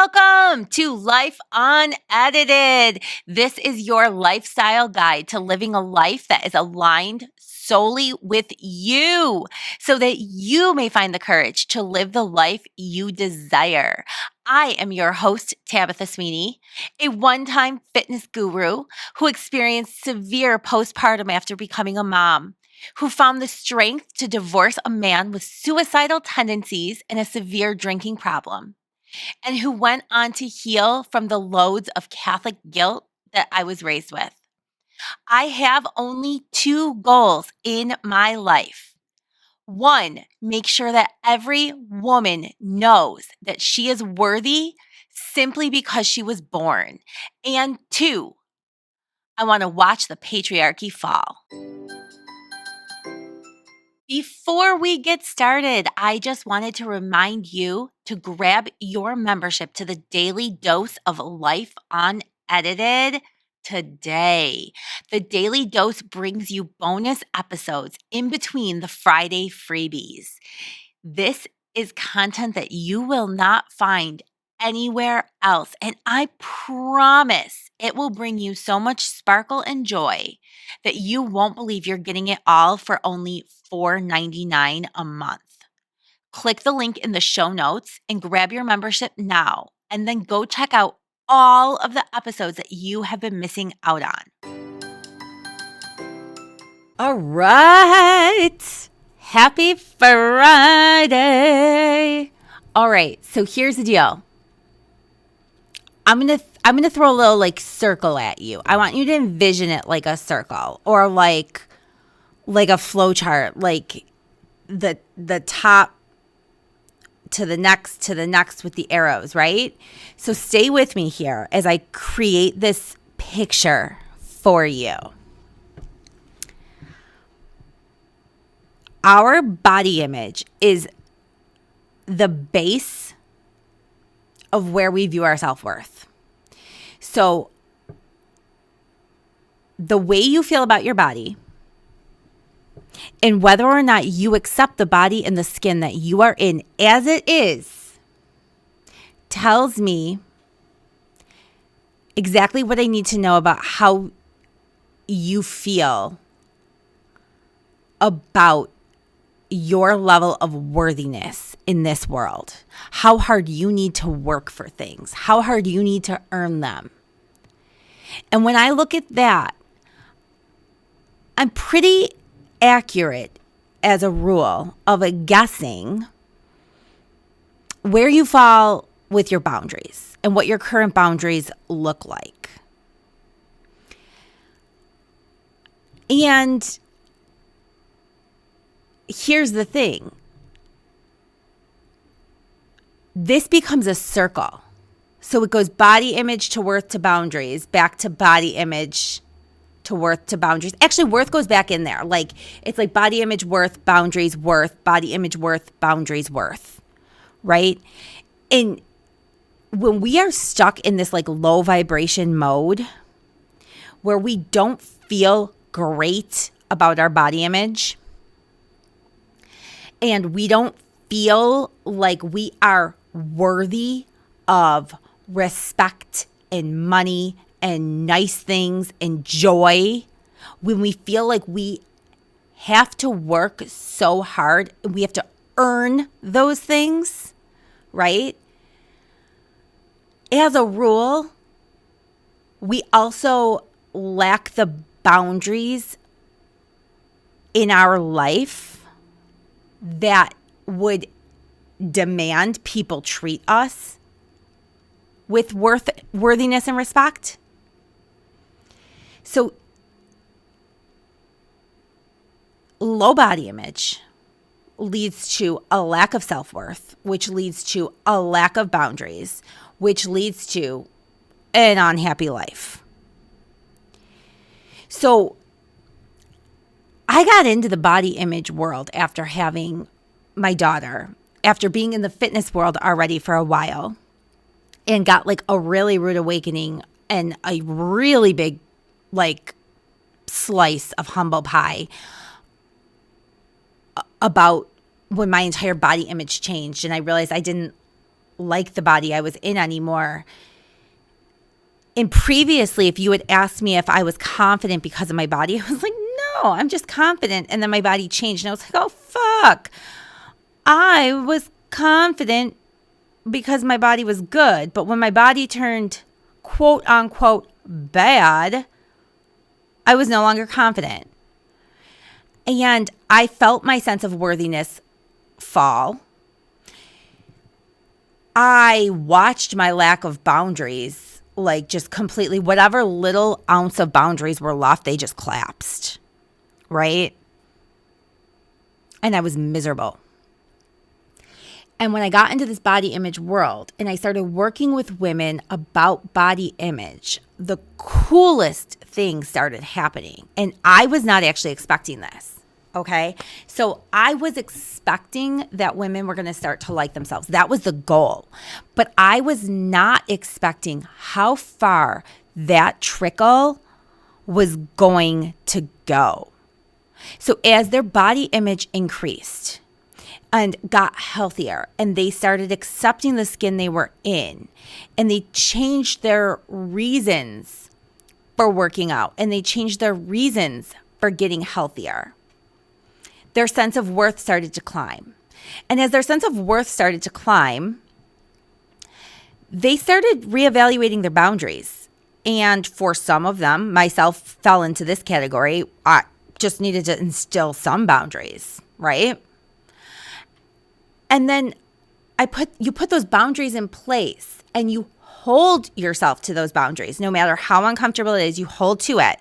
Welcome to Life Unedited. This is your lifestyle guide to living a life that is aligned solely with you so that you may find the courage to live the life you desire. I am your host, Tabitha Sweeney, a one-time fitness guru who experienced severe postpartum after becoming a mom, who found the strength to divorce a man with suicidal tendencies and a severe drinking problem, and who went on to heal from the loads of Catholic guilt that I was raised with. I have only two goals in my life. One, make sure that every woman knows that she is worthy simply because she was born. And two, I want to watch the patriarchy fall. Before we get started, I just wanted to remind you to grab your membership to the Daily Dose of Life Unedited today. The Daily Dose brings you bonus episodes in between the Friday freebies. This is content that you will not find anywhere else, and I promise it will bring you so much sparkle and joy that you won't believe you're getting it all for only $4.99 a month. Click the link in the show notes and grab your membership now, and then go check out all of the episodes that you have been missing out on. All right. Happy Friday. All right, so here's the deal. I'm gonna throw a little circle at you. I want you to envision it like a circle or like a flow chart, like the top to the next with the arrows, right? So stay with me here as I create this picture for you. Our body image is the base of where we view our self-worth. So the way you feel about your body and whether or not you accept the body and the skin that you are in as it is tells me exactly what I need to know about how you feel about your level of worthiness in this world, how hard you need to work for things, how hard you need to earn them. And when I look at that, I'm pretty accurate as a rule of guessing where you fall with your boundaries and what your current boundaries look like. And here's the thing. This becomes a circle. So it goes body image to worth to boundaries, back to body image to worth to boundaries. Actually, worth goes back in there. It's like body image, worth, boundaries, worth, body image, worth, boundaries, worth, right? And when we are stuck in this low vibration mode where we don't feel great about our body image, and we don't feel like we are worthy of respect and money and nice things and joy, when we feel like we have to work so hard and we have to earn those things, right? As a rule, we also lack the boundaries in our life that would demand people treat us with worthiness and respect. So low body image leads to a lack of self-worth, which leads to a lack of boundaries, which leads to an unhappy life. So I got into the body image world after having my daughter, after being in the fitness world already for a while, and got a really rude awakening and a really big slice of humble pie about when my entire body image changed and I realized I didn't like the body I was in anymore. And previously, if you had asked me if I was confident because of my body, I was like, no, I'm just confident. And then my body changed. And I was like, oh, fuck. I was confident because my body was good. But when my body turned quote unquote bad, I was no longer confident. And I felt my sense of worthiness fall. I watched my lack of boundaries, like just completely, whatever little ounce of boundaries were left, they just collapsed, right? And I was miserable. And when I got into this body image world and I started working with women about body image, the coolest things started happening. And I was not actually expecting this. Okay. So I was expecting that women were going to start to like themselves. That was the goal. But I was not expecting how far that trickle was going to go. So as their body image increased and got healthier and they started accepting the skin they were in and they changed their reasons for working out and they changed their reasons for getting healthier, their sense of worth started to climb. And as their sense of worth started to climb, they started reevaluating their boundaries. And for some of them, myself fell into this category. I just needed to instill some boundaries, right? And then you put those boundaries in place and you hold yourself to those boundaries. No matter how uncomfortable it is, you hold to it.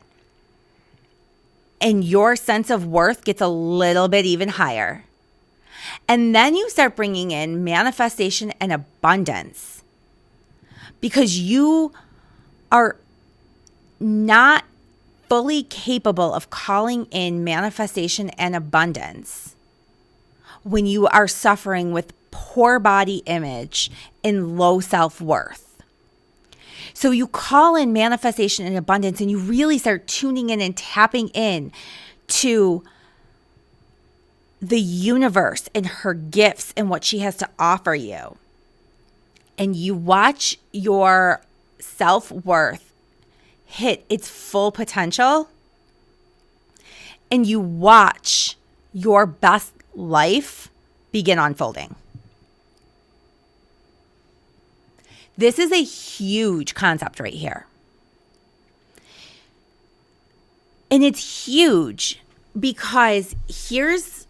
And your sense of worth gets a little bit even higher. And then you start bringing in manifestation and abundance because you are not fully capable of calling in manifestation and abundance when you are suffering with poor body image and low self-worth. So you call in manifestation and abundance and you really start tuning in and tapping in to the universe and her gifts and what she has to offer you. And you watch your self-worth hit its full potential and you watch your best life begin unfolding. This is a huge concept right here. And it's huge because here's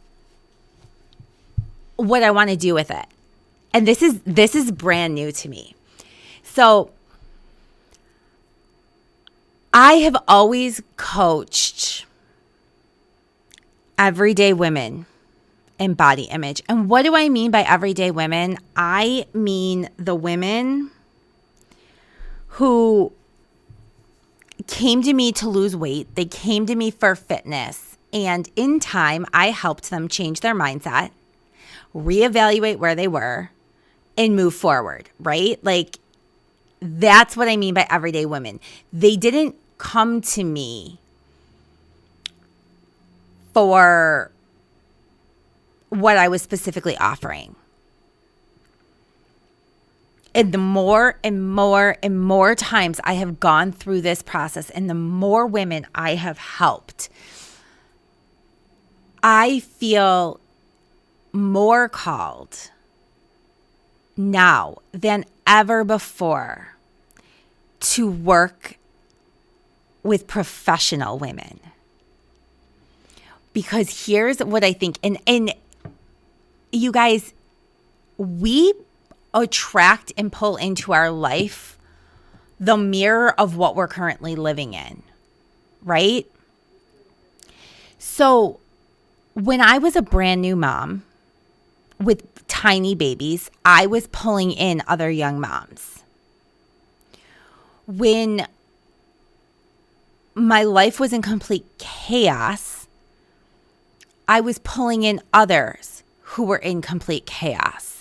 what I want to do with it. And this is brand new to me. So I have always coached everyday women in body image. And what do I mean by everyday women? I mean the women who came to me to lose weight. They came to me for fitness. And in time, I helped them change their mindset, reevaluate where they were, and move forward, right? Like, that's what I mean by everyday women. They didn't come to me for what I was specifically offering. And the more and more and more times I have gone through this process and the more women I have helped, I feel more called now than ever before to work with professional women. Because here's what I think, and you guys, we attract and pull into our life the mirror of what we're currently living in, right? So when I was a brand new mom with tiny babies, I was pulling in other young moms. When my life was in complete chaos, I was pulling in others who were in complete chaos.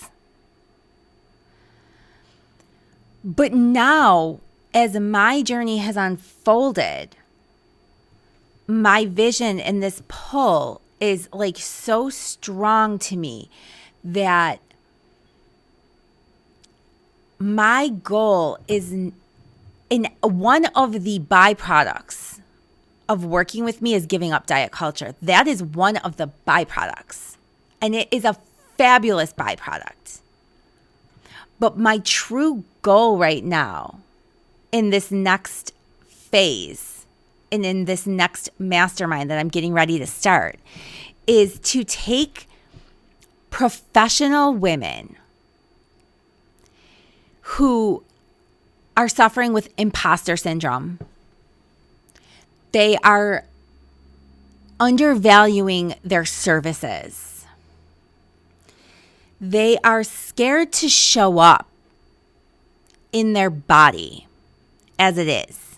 But now, as my journey has unfolded, my vision and this pull is like so strong to me that my goal is in one of the byproducts of working with me is giving up diet culture. That is one of the byproducts. And it is a fabulous byproduct. But my true goal right now in this next phase and in this next mastermind that I'm getting ready to start is to take professional women who are suffering with imposter syndrome. They are undervaluing their services. They are scared to show up in their body as it is.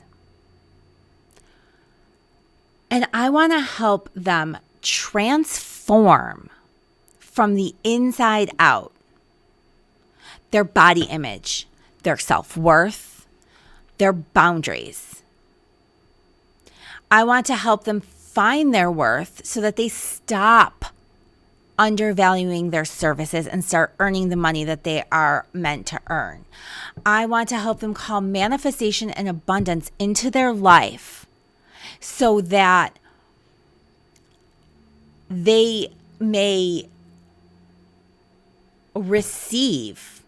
And I want to help them transform from the inside out their body image, their self-worth, their boundaries. I want to help them find their worth so that they stop undervaluing their services and start earning the money that they are meant to earn. I want to help them call manifestation and abundance into their life so that they may receive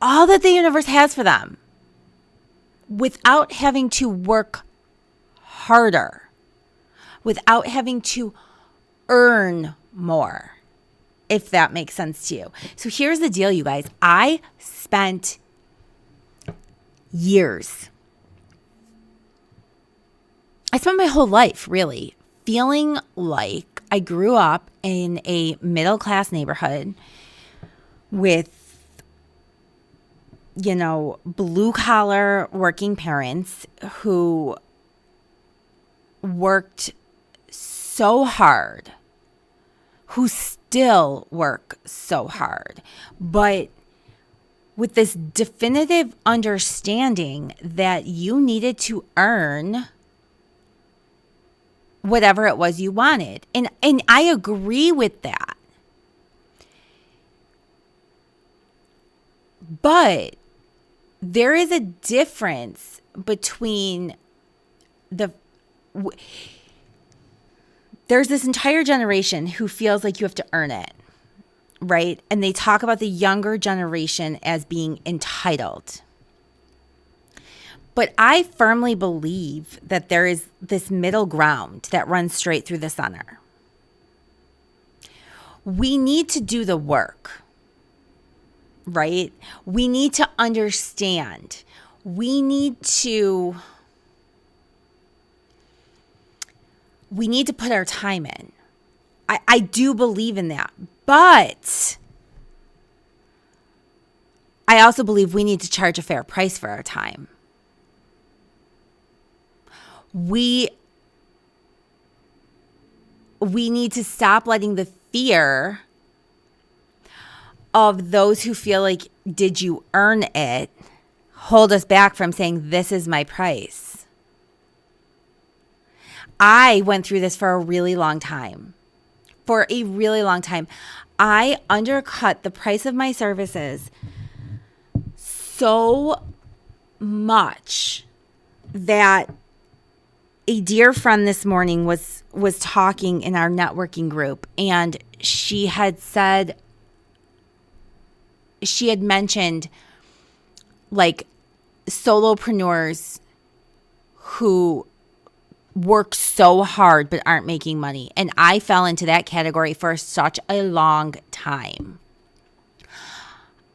all that the universe has for them without having to work harder, without having to earn more, if that makes sense to you. So here's the deal, you guys. I spent my whole life really feeling like I grew up in a middle-class neighborhood with, blue-collar working parents who worked so hard, who still work so hard, but with this definitive understanding that you needed to earn whatever it was you wanted. And I agree with that. But there is a difference between there's this entire generation who feels like you have to earn it, right? And they talk about the younger generation as being entitled. But I firmly believe that there is this middle ground that runs straight through the center. We need to do the work, right? We need to understand. We need to put our time in. I do believe in that. But I also believe we need to charge a fair price for our time. We need to stop letting the fear of those who feel like, did you earn it, hold us back from saying, this is my price. I went through this for a really long time. I undercut the price of my services so much that a dear friend this morning was talking in our networking group, and she had mentioned like solopreneurs who work so hard but aren't making money. And I fell into that category for such a long time.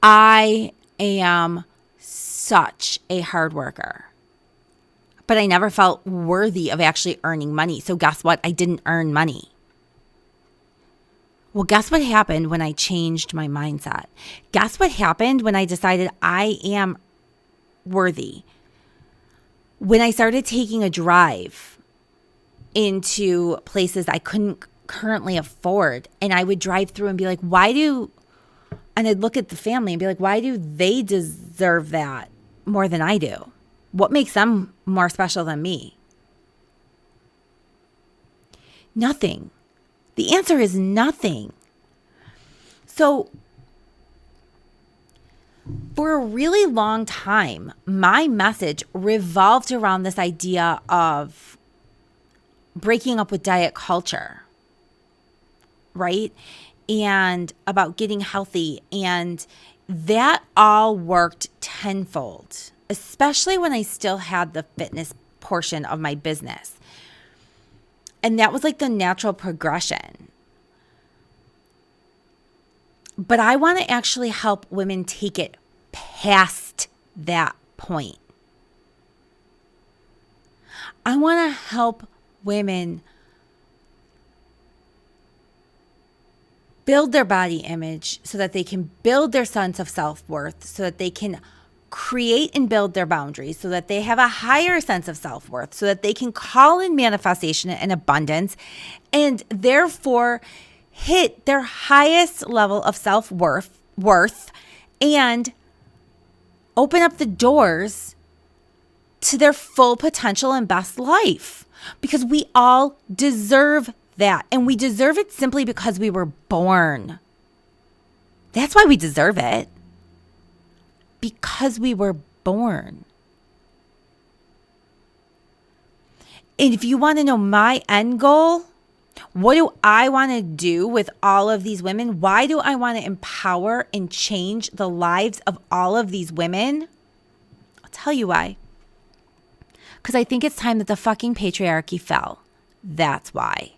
I am such a hard worker, but I never felt worthy of actually earning money. So guess what? I didn't earn money. Well, guess what happened when I changed my mindset? Guess what happened when I decided I am worthy? When I started taking a drive into places I couldn't currently afford, and I would drive through and be like, and I'd look at the family and be like, why do they deserve that more than I do? What makes them more special than me? Nothing. The answer is nothing. So For a really long time, my message revolved around this idea of breaking up with diet culture, right? And about getting healthy. And that all worked tenfold, especially when I still had the fitness portion of my business. And that was like the natural progression. But I want to actually help women take it past that point. I want to help women build their body image so that they can build their sense of self-worth, so that they can create and build their boundaries, so that they have a higher sense of self-worth, so that they can call in manifestation and abundance, and therefore hit their highest level of self-worth and open up the doors to their full potential and best life. Because we all deserve that. And we deserve it simply because we were born. That's why we deserve it. Because we were born. And if you want to know my end goal, what do I want to do with all of these women? Why do I want to empower and change the lives of all of these women? I'll tell you why. Because I think it's time that the fucking patriarchy fell. That's why.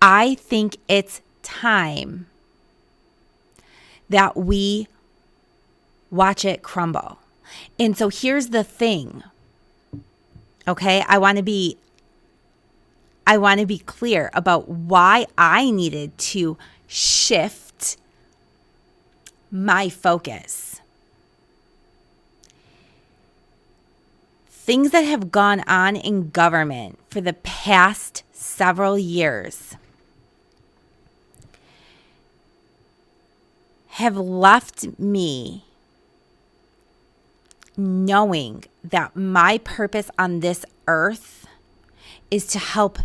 I think it's time that we watch it crumble. And so here's the thing. Okay, I want to be clear about why I needed to shift my focus. Things that have gone on in government for the past several years have left me knowing that my purpose on this earth is to help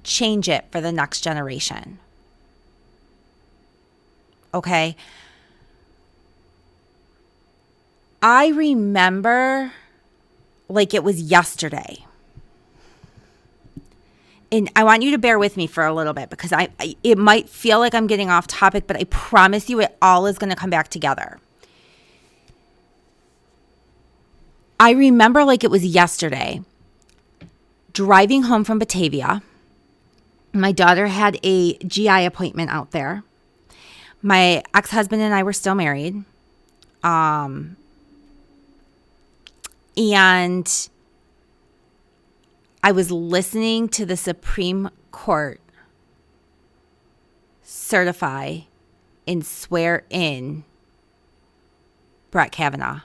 change it for the next generation. Okay? I remember like it was yesterday. And I want you to bear with me for a little bit because it might feel like I'm getting off topic, but I promise you it all is going to come back together. I remember like it was yesterday, driving home from Batavia. My daughter had a GI appointment out there. My ex-husband and I were still married. And I was listening to the Supreme Court certify and swear in Brett Kavanaugh.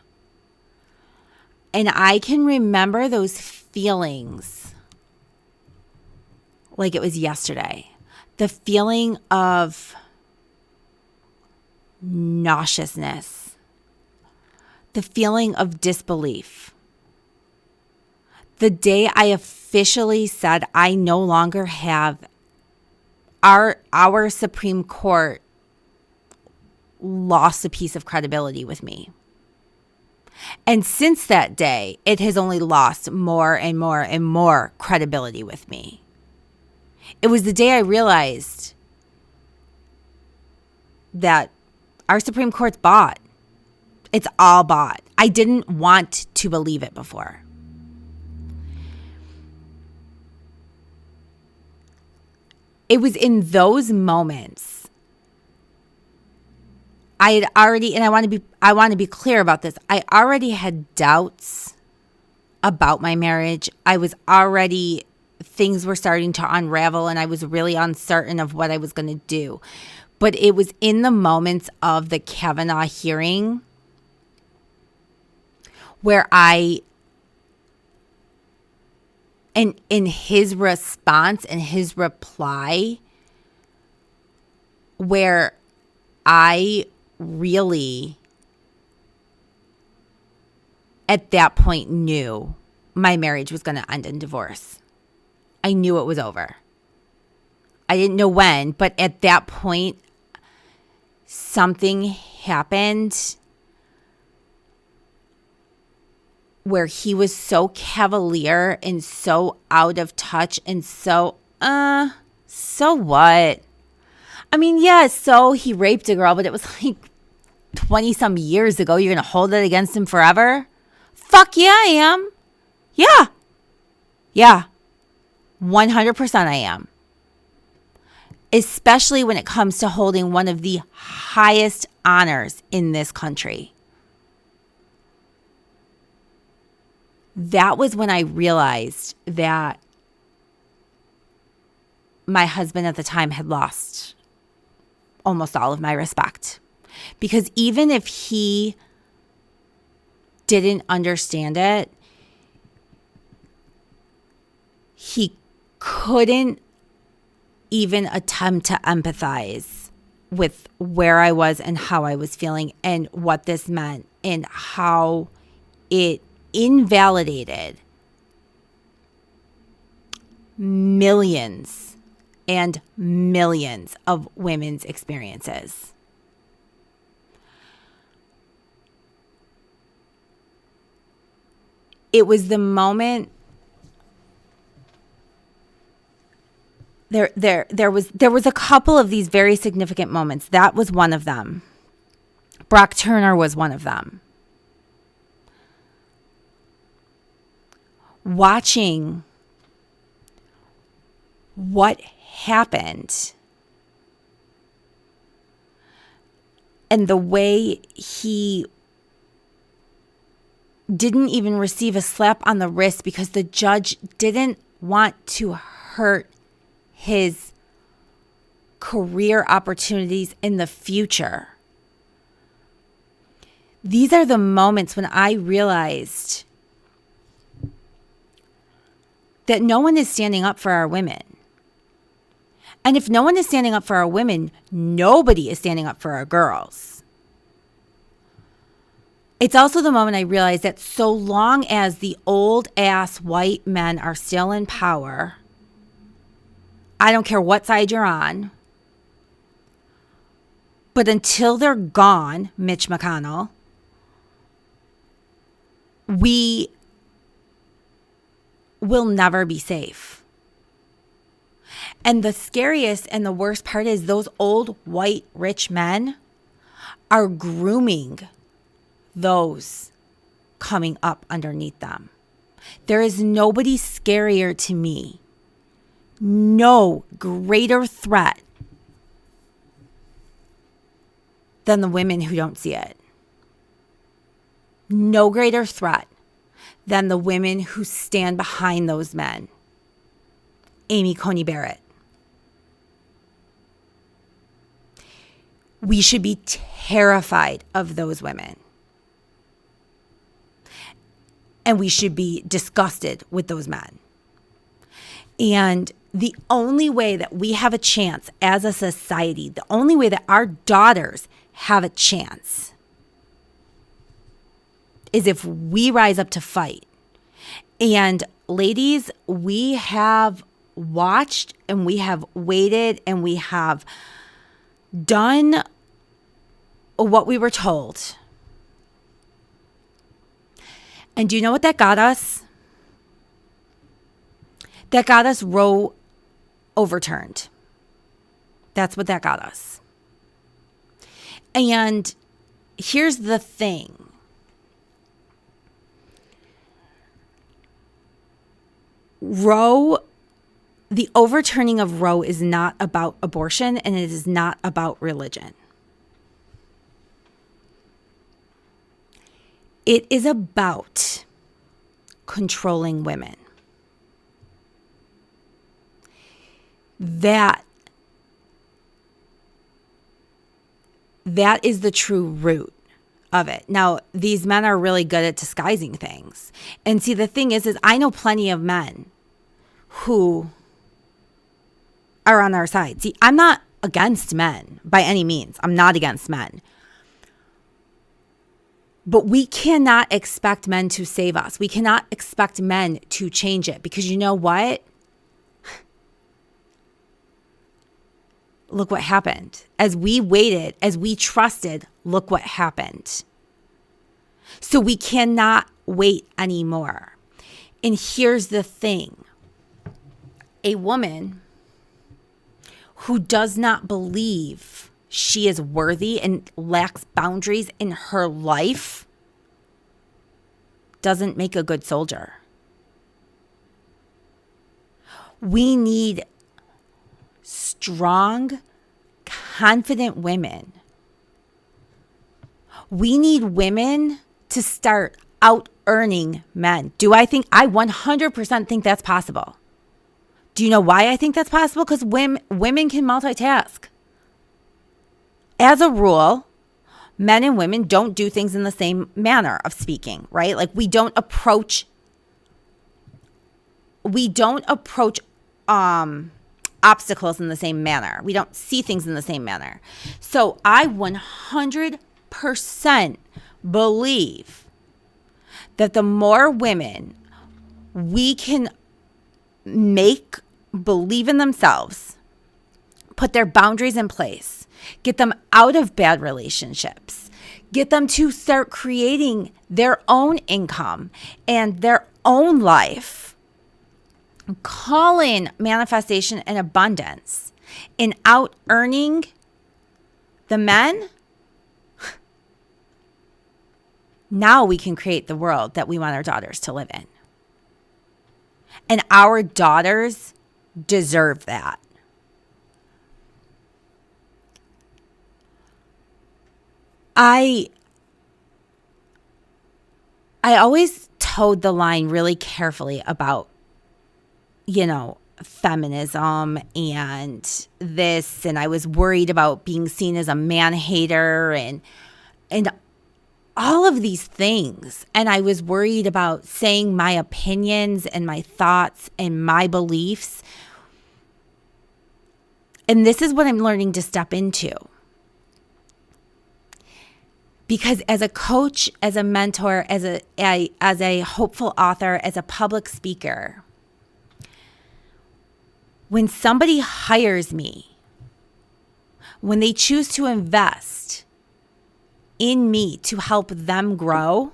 And I can remember those feelings like it was yesterday. The feeling of nauseousness. The feeling of disbelief. The day I officially said I no longer have our Supreme Court lost a piece of credibility with me. And since that day, it has only lost more and more and more credibility with me. It was the day I realized that our Supreme Court's bought. It's all bought. I didn't want to believe it before. It was in those moments I had already, and I want to be clear about this. I already had doubts about my marriage. Things were starting to unravel and I was really uncertain of what I was going to do. But it was in the moments of the Kavanaugh hearing where and in his response and his reply, where I really, at that point, knew my marriage was going to end in divorce. I knew it was over. I didn't know when, but at that point, something happened where he was so cavalier and so out of touch and so what? I mean, yeah, so he raped a girl, but it was like 20 some years ago. You're going to hold it against him forever? Fuck yeah, I am. Yeah. Yeah. 100% I am. Especially when it comes to holding one of the highest honors in this country. That was when I realized that my husband at the time had lost almost all of my respect. Because even if he didn't understand it, he couldn't even attempt to empathize with where I was and how I was feeling and what this meant and how it invalidated millions and millions of women's experiences. It was the moment there was a couple of these very significant moments. That was one of them. Brock Turner was one of them. Watching what happened and the way he didn't even receive a slap on the wrist because the judge didn't want to hurt his career opportunities in the future. These are the moments when I realized that no one is standing up for our women. And if no one is standing up for our women, nobody is standing up for our girls. It's also the moment I realized that so long as the old ass white men are still in power, I don't care what side you're on, but until they're gone, Mitch McConnell, we will never be safe. And the scariest and the worst part is those old white rich men are grooming those coming up underneath them. There is nobody scarier to me, no greater threat than the women who don't see it. No greater threat than the women who stand behind those men. Amy Coney Barrett. We should be terrified of those women. And we should be disgusted with those men. And the only way that we have a chance as a society, the only way that our daughters have a chance is if we rise up to fight. And ladies, we have watched and we have waited and we have done what we were told. And do you know what that got us? That got us Roe overturned. That's what that got us. And here's the thing. Roe, the overturning of Roe is not about abortion and it is not about religion. It is about controlling women. That is the true root of it. Now, these men are really good at disguising things. And see, the thing is I know plenty of men who are on our side. See, I'm not against men by any means. I'm not against men. But we cannot expect men to save us. We cannot expect men to change it because you know what? look what happened. As we waited, as we trusted, look what happened. So we cannot wait anymore. And here's the thing. A woman who does not believe she is worthy and lacks boundaries in her life doesn't make a good soldier. We need strong, confident women. We need women to start out earning men. I 100% think that's possible. Do you know why I think that's possible? Because women can multitask. As a rule, men and women don't do things in the same manner of speaking, right? Like we don't approach obstacles in the same manner. We don't see things in the same manner. So I 100% believe that the more women we can make believe in themselves, put their boundaries in place, get them out of bad relationships, get them to start creating their own income and their own life, call in manifestation and abundance, and out earning the men, now we can create the world that we want our daughters to live in. And our daughters deserve that. I always towed the line really carefully about, feminism and this, and I was worried about being seen as a man hater and all of these things. And I was worried about saying my opinions and my thoughts and my beliefs. And this is what I'm learning to step into. Because as a coach, as a mentor, as a hopeful author, as a public speaker, when somebody hires me, when they choose to invest in me to help them grow,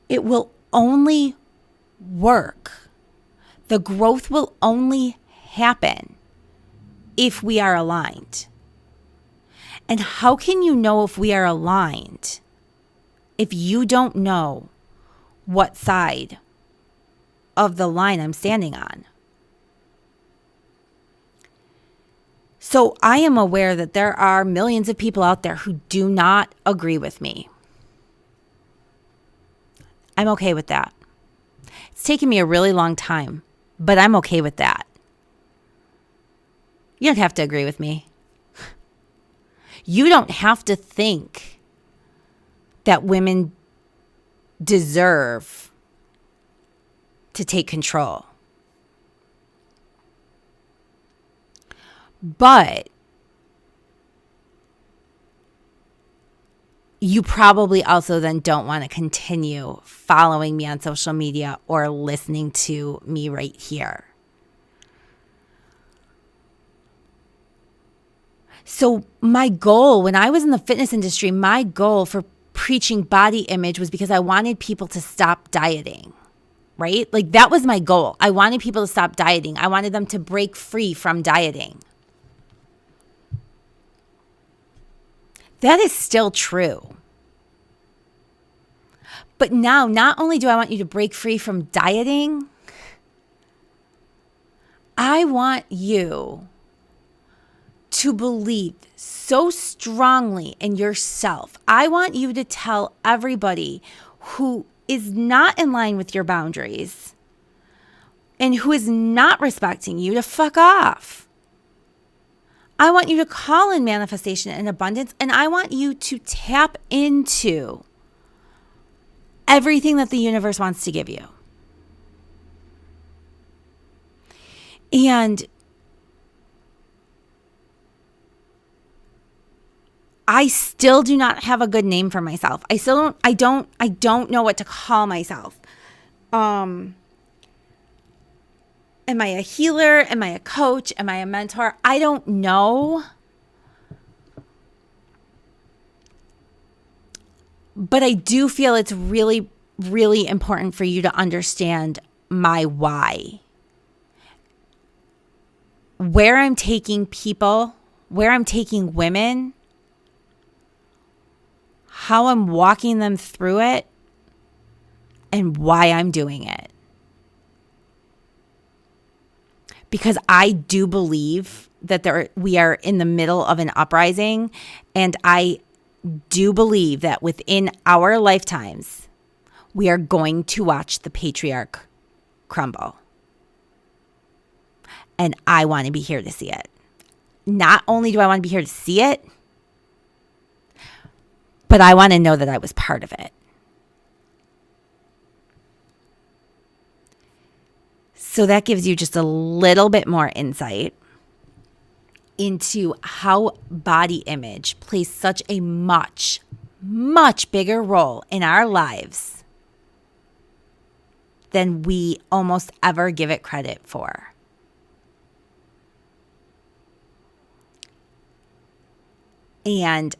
it will only work. The growth will only happen if we are aligned. And how can you know if we are aligned if you don't know what side of the line I'm standing on? So I am aware that there are millions of people out there who do not agree with me. I'm okay with that. It's taken me a really long time, but I'm okay with that. You don't have to agree with me. You don't have to think that women deserve to take control. But you probably also then don't want to continue following me on social media or listening to me right here. So my goal when I was in the fitness industry, my goal for preaching body image was because I wanted people to stop dieting, right? Like that was my goal. I wanted people to stop dieting. I wanted them to break free from dieting. That is still true. But now, not only do I want you to break free from dieting, I want you to believe so strongly in yourself. I want you to tell everybody who is not in line with your boundaries and who is not respecting you to fuck off. I want you to call in manifestation and abundance, and I want you to tap into everything that the universe wants to give you. And I still do not have a good name for myself. I don't know what to call myself. Am I a healer? Am I a coach? Am I a mentor? I don't know. But I do feel it's really, really important for you to understand my why. Where I'm taking people, where I'm taking women, how I'm walking them through it, and why I'm doing it. Because I do believe that we are in the middle of an uprising, and I do believe that within our lifetimes, we are going to watch the patriarch crumble. And I want to be here to see it. Not only do I want to be here to see it, but I want to know that I was part of it. So that gives you just a little bit more insight into how body image plays such a much, much bigger role in our lives than we almost ever give it credit for. And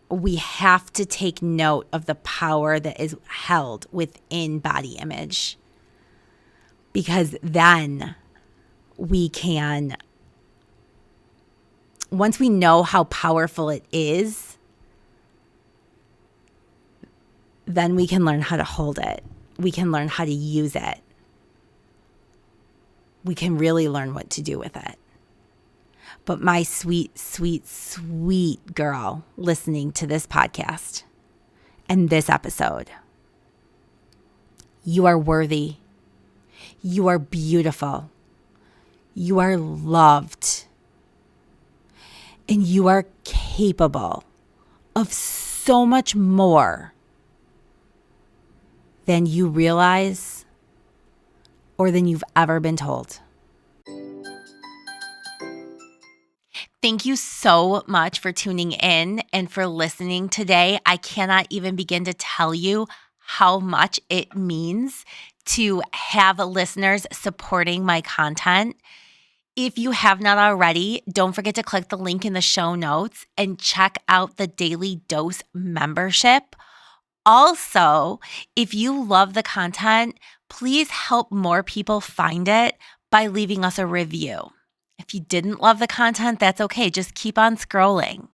we have to take note of the power that is held within body image, because then we can, once we know how powerful it is, then we can learn how to hold it. We can learn how to use it. We can really learn what to do with it. But my sweet, sweet, sweet girl listening to this podcast and this episode, you are worthy. You are beautiful. You are loved. And you are capable of so much more than you realize or than you've ever been told. Thank you so much for tuning in and for listening today. I cannot even begin to tell you how much it means to have listeners supporting my content. If you have not already, don't forget to click the link in the show notes and check out the Daily Dose membership. Also, if you love the content, please help more people find it by leaving us a review. If you didn't love the content, that's okay. Just keep on scrolling.